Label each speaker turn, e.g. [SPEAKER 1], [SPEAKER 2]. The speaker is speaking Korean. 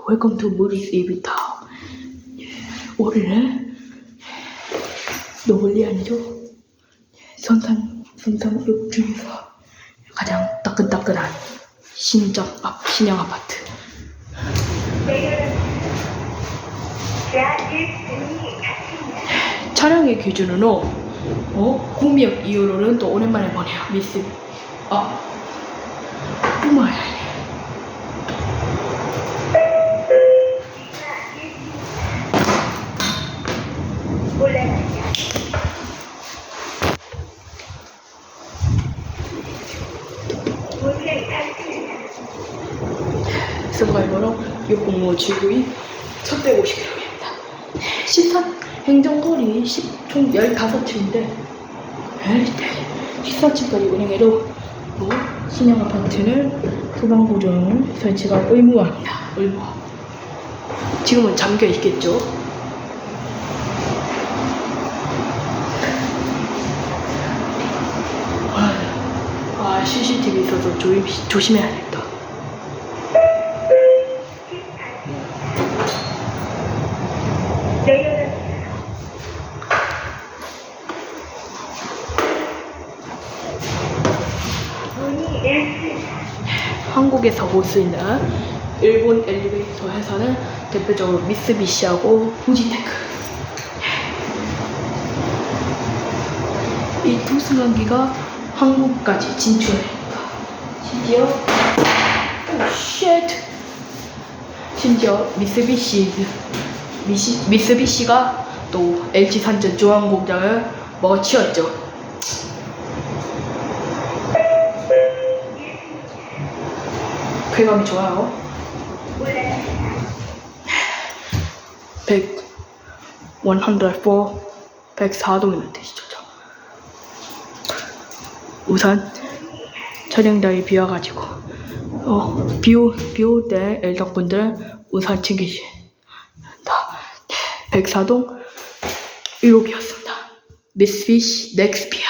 [SPEAKER 1] Welcome to Moody's EV Town. 올해는 노을이 아니죠? 선상국 중에서 가장 따끈따끈한 신형 아파트. 차량의 기준으로 공미역 이후로는 또 오랜만에 보네요. 미스 뿜어야 승가이번호 605 GV 1150km입니다. 행정거리 총 15층인데 14층까지 운행해도 신형 아파트는 소방보조는 설치가 의무화입니다. 의무화. 지금은 잠겨 있겠죠. CCTV 있어서 조심해야겠다. 한국에서 볼 수 있는 일본 엘리베이터 회사는 대표적으로 미쓰비시하고 후지테크. 이 두 승강기가 한국까지 진출합니다. 심지어 미쓰비시가 또 LG 산전 중앙 공장을 먹어치웠죠. 쾌감이 좋아요. 104동이면 되시죠. 우선 촬영장이 비와가지고 비 올 때 엘덕분들은 우산 챙기시. 104동 1호기였습니다. 미쓰비시 넥스피아.